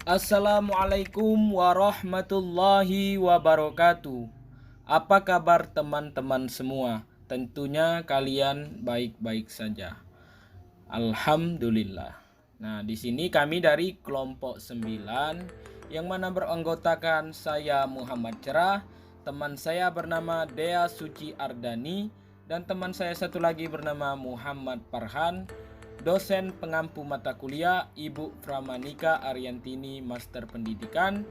Assalamualaikum warahmatullahi wabarakatuh. Apa kabar teman-teman semua? Tentunya kalian baik-baik saja. Alhamdulillah. Nah, di sini kami dari kelompok 9 yang mana beranggotakan saya Muhammad Cerah, teman saya bernama Dea Suci Ardani, dan teman saya satu lagi bernama Muhammad Farhan, dosen pengampu mata kuliah Ibu Framanika Ariantini Master Pendidikan,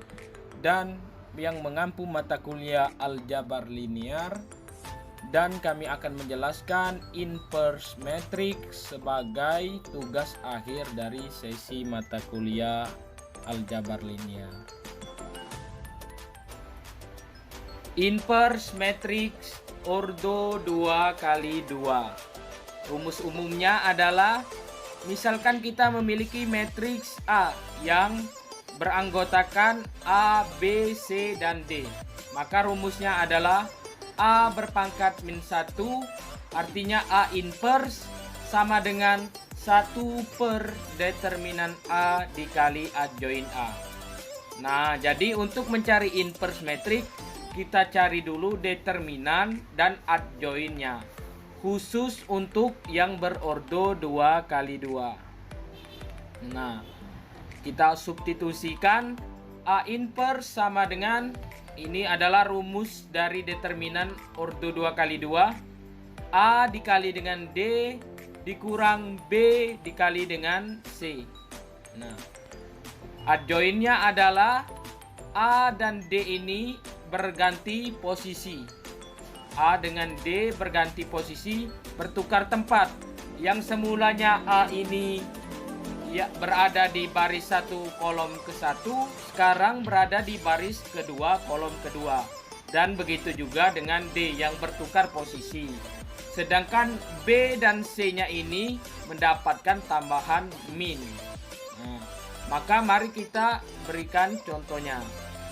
dan yang mengampu mata kuliah Aljabar Linear. Dan kami akan menjelaskan inverse matrix sebagai tugas akhir dari sesi mata kuliah Aljabar Linear. Inverse matrix ordo 2x2. Rumus umumnya adalah, misalkan kita memiliki matriks A yang beranggotakan A, B, C, dan D. Maka rumusnya adalah A berpangkat min 1, artinya A inverse sama dengan 1 per determinan A dikali adjoin A. Nah, jadi untuk mencari inverse matrix, kita cari dulu determinan dan adjoinnya, khusus untuk yang berordo 2x2. Nah, kita substitusikan A inverse sama dengan, ini adalah rumus dari determinan ordo 2x2, A dikali dengan D dikurang B dikali dengan C. Nah, adjoinnya adalah A dan D ini berganti posisi. A dengan D berganti posisi, bertukar tempat. Yang semulanya A ini berada di baris 1 kolom ke-1, sekarang berada di baris kedua kolom kedua. Dan begitu juga dengan D yang bertukar posisi. Sedangkan B dan C-nya ini mendapatkan tambahan min. Nah, maka mari kita berikan contohnya.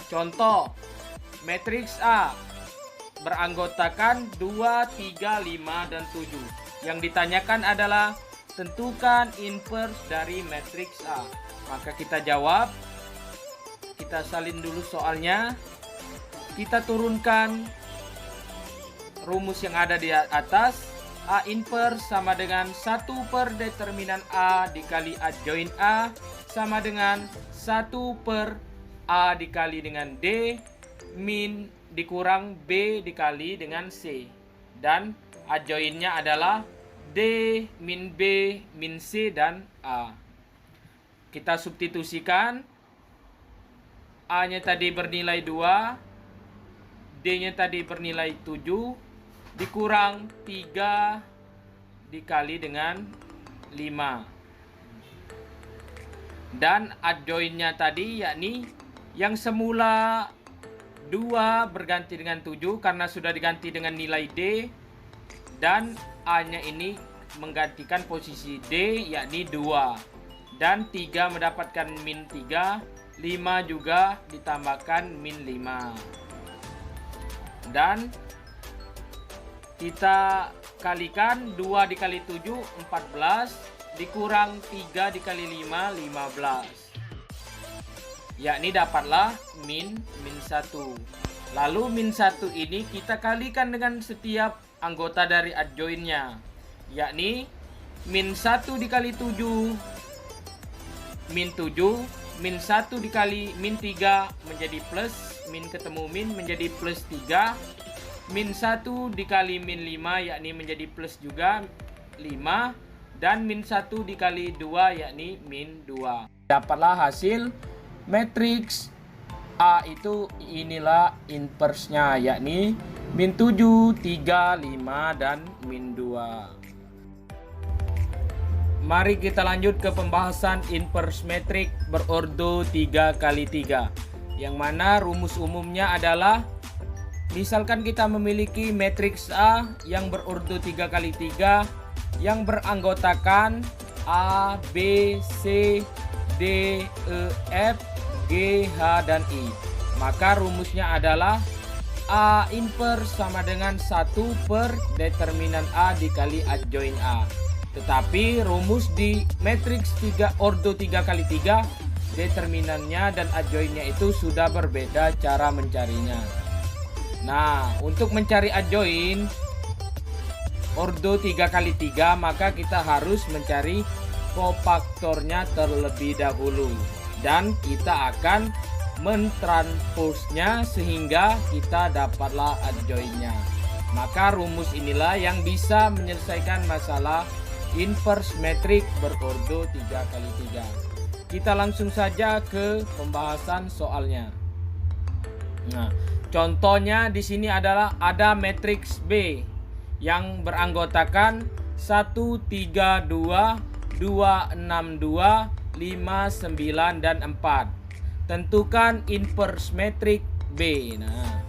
Contoh, matriks A beranggotakan 2, 3, 5, dan 7. Yang ditanyakan adalah tentukan inverse dari matriks A. Maka kita jawab, kita salin dulu soalnya. Kita turunkan rumus yang ada di atas. A inverse sama dengan 1 per determinan A dikali adjoin A sama dengan 1 per A dikali dengan D min dikurang B dikali dengan C, dan adjoinnya adalah D min B min C dan A. Kita substitusikan, A nya tadi bernilai 2, D nya tadi bernilai 7, dikurang 3 dikali dengan 5, dan adjoinnya tadi yakni yang semula 2 berganti dengan 7 karena sudah diganti dengan nilai D, dan A nya ini menggantikan posisi D yakni 2, dan 3 mendapatkan min 3, 5 juga ditambahkan min 5, dan kita kalikan 2 dikali 7 14, dikurang 3 dikali 5 15, yakni dapatlah min 1. Lalu min 1 ini kita kalikan dengan setiap anggota dari adjoinnya, yakni min 1 dikali 7 min 7, min 1 dikali min 3 menjadi plus, min ketemu min menjadi plus 3, min 1 dikali min 5 yakni menjadi plus juga 5, dan min 1 dikali 2 yakni min 2. Dapatlah hasil matriks A itu inilah inverse-nya, yakni min 7, 3, 5, dan min 2. Mari kita lanjut ke pembahasan inverse matrix berordo 3x3, yang mana rumus umumnya adalah, misalkan kita memiliki matriks A yang berordo 3x3 yang beranggotakan A, B, C, D, E, F, G, H, dan I. Maka rumusnya adalah A inverse sama dengan 1 per determinan A dikali adjoin A. Tetapi rumus di matriks ordo 3x3 determinannya dan adjoinnya itu sudah berbeda cara mencarinya. Nah, untuk mencari adjoin ordo 3x3, maka kita harus mencari kofaktornya terlebih dahulu, dan kita akan mentransposnya sehingga kita dapatlah adjoinnya. Maka rumus inilah yang bisa menyelesaikan masalah inverse metrik berordo 3x3. Kita langsung saja ke pembahasan soalnya. Nah, contohnya di sini adalah ada matriks B yang beranggotakan 1, 3, 2, 2, 6, 2, 5, 9, dan 4. Tentukan inverse metrik B. Nah,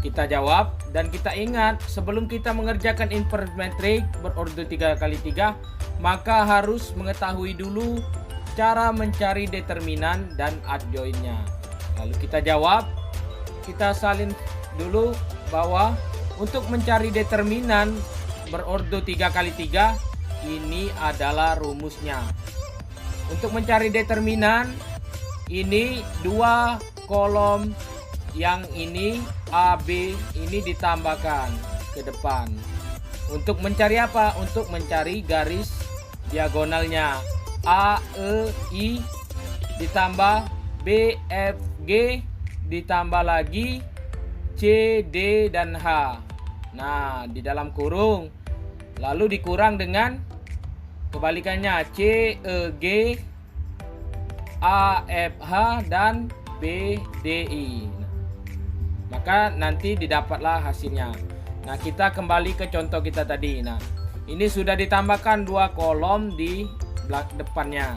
kita jawab dan kita ingat, sebelum kita mengerjakan inverse metrik berordo 3x3, maka harus mengetahui dulu cara mencari determinan dan adjoinnya. Lalu kita jawab, kita salin dulu bahwa untuk mencari determinan berordo 3x3, ini adalah rumusnya. Untuk mencari determinan, ini dua kolom yang ini A, B, ini ditambahkan ke depan. Untuk mencari apa? Untuk mencari garis diagonalnya. A, E, I ditambah B, F, G ditambah lagi C, D, dan H. Nah, di dalam kurung. Lalu dikurang dengan kebalikannya C, E, G, A, F, H, dan B, D, I. Maka nanti didapatlah hasilnya. Nah, kita kembali ke contoh kita tadi. Nah, ini sudah ditambahkan dua kolom di belakang depannya.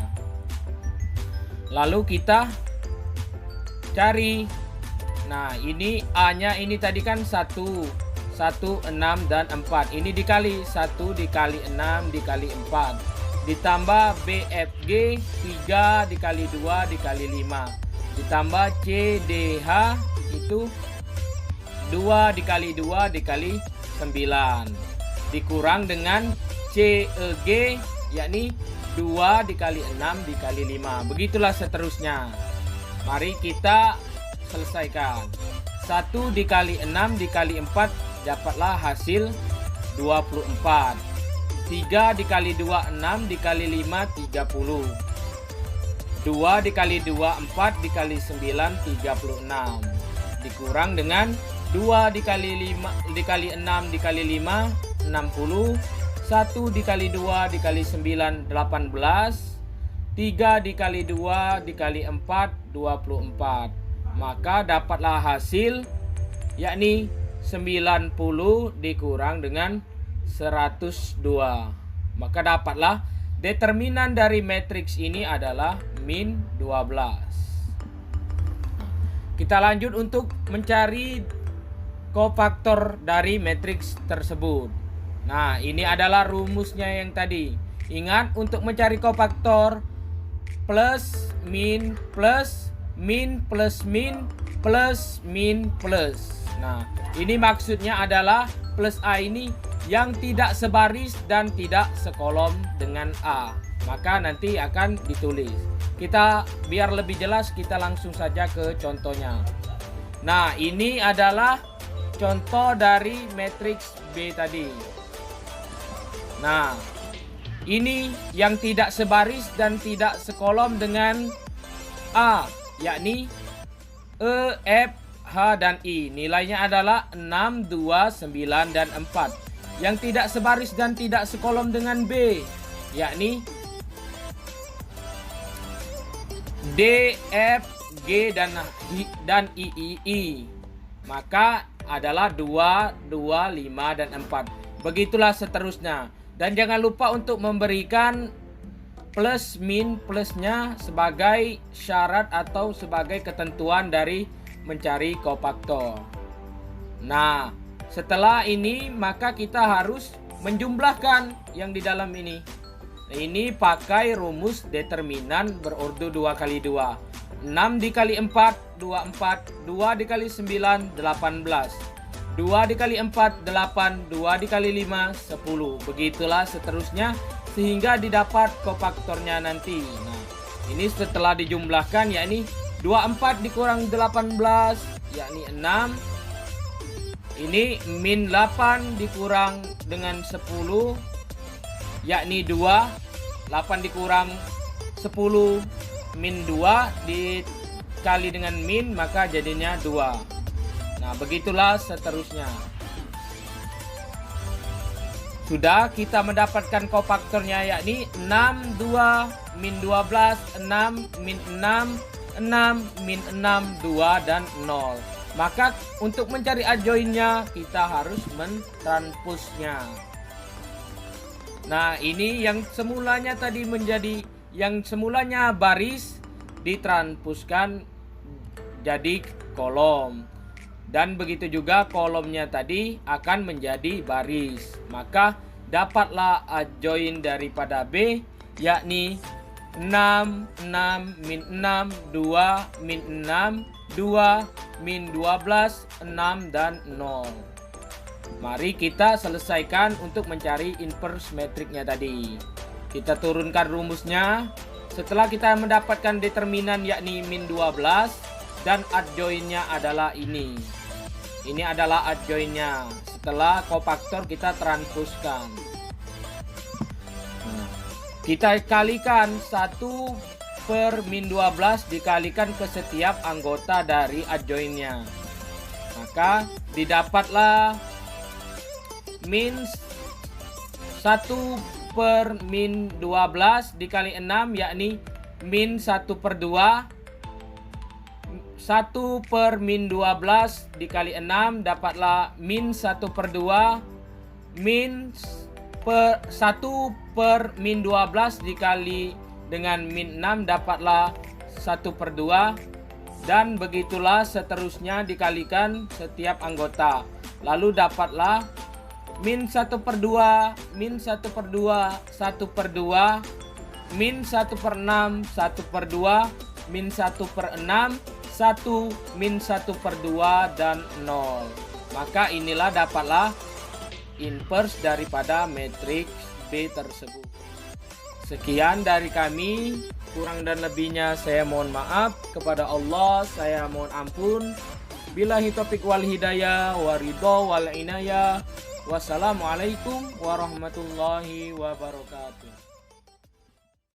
Lalu kita cari. Nah, ini A-nya ini tadi kan 1, 6, dan 4. Ini dikali 1 dikali 6 dikali 4. Ditambah BFG 3 dikali 2 dikali 5. Ditambah CDH itu 2 dikali 2 dikali 9. Dikurang dengan CEG yakni 2 dikali 6 dikali 5. Begitulah seterusnya. Mari kita selesaikan. 1 dikali 6 dikali 4 dapatlah hasil 24. 3 dikali 2 6 dikali 5 30. 2 dikali 2 4 dikali 9 36. Dikurang dengan 2 dikali 5 dikali 6 dikali 5 60. 1 dikali 2 dikali 9 18. 3 dikali 2 dikali 4 24. Maka dapatlah hasil yakni 90 dikurang dengan 102. Maka dapatlah determinan dari matriks ini adalah min 12. Kita lanjut untuk mencari kofaktor dari matriks tersebut. Nah, ini adalah rumusnya yang tadi. Ingat, untuk mencari kofaktor plus min plus min plus min plus min plus. Nah, ini maksudnya adalah plus A ini yang tidak sebaris dan tidak sekolom dengan A. Maka nanti akan ditulis. Kita biar lebih jelas, kita langsung saja ke contohnya. Nah, ini adalah contoh dari matriks B tadi. Nah, ini yang tidak sebaris dan tidak sekolom dengan A, yakni E, F, H, dan I. Nilainya adalah 6, 2, 9, dan 4. Yang tidak sebaris dan tidak sekolom dengan B, yakni D, F, G, dan I. Maka adalah 2, 2, 5, dan 4. Begitulah seterusnya. Dan jangan lupa untuk memberikan plus min plusnya sebagai syarat atau sebagai ketentuan dari mencari kofaktor. Nah, setelah ini maka kita harus menjumlahkan yang di dalam ini. Nah, ini pakai rumus determinan berordo 2x2. 6 dikali 4 24. 2 dikali 9 18. 2 dikali 4 8. 2 dikali 5 10. Begitulah seterusnya sehingga didapat kofaktornya nanti. Nah, Ini setelah dijumlahkan, yakni 24 dikurang 18, yakni 6. Ini min 8 dikurang dengan 10, yakni 2. 8 dikurang 10 min 2 dikali dengan min, maka jadinya 2. Nah, begitulah seterusnya. Sudah kita mendapatkan kofaktornya, yakni 6, 2, min 12, 6, min 6, 6, min 6, 2, dan 0. Maka untuk mencari adjoinnya kita harus mentransposnya. Nah, ini yang semulanya tadi menjadi, yang semulanya baris ditranspuskan jadi kolom. Dan begitu juga kolomnya tadi akan menjadi baris. Maka dapatlah adjoin daripada B, yakni 6, 6, min 6, 2, min 6, 2, min 12, 6, dan 0. Mari kita selesaikan untuk mencari inverse matriknya tadi. Kita turunkan rumusnya. Setelah kita mendapatkan determinan, yakni min 12, dan adjoinnya adalah ini. Ini adalah adjoinnya. Setelah kofaktor kita transpuskan. Kita kalikan 1 per min 12 dikalikan ke setiap anggota dari adjoinnya. Maka didapatlah min 1 per min 12 dikali 6, yakni min 1 per 2. 1 per min 12 dikali 6 dapatlah min 1 per 2. Min 1 per min 12 dikali dengan min 6 dapatlah 1 per 2. Dan begitulah seterusnya dikalikan setiap anggota. Lalu dapatlah min 1 per 2, min 1 per 2, 1 per 2, min 1 per 6, 1 per 2, min 1 per 6, 1, min 1 per 2, dan 0. Maka inilah dapatlah inverse daripada matriks B tersebut. Sekian dari kami, kurang dan lebihnya saya mohon maaf. Kepada Allah saya mohon ampun. Billahi taufiq wal hidayah wa ridha wal inayah. Wassalamualaikum warahmatullahi wabarakatuh.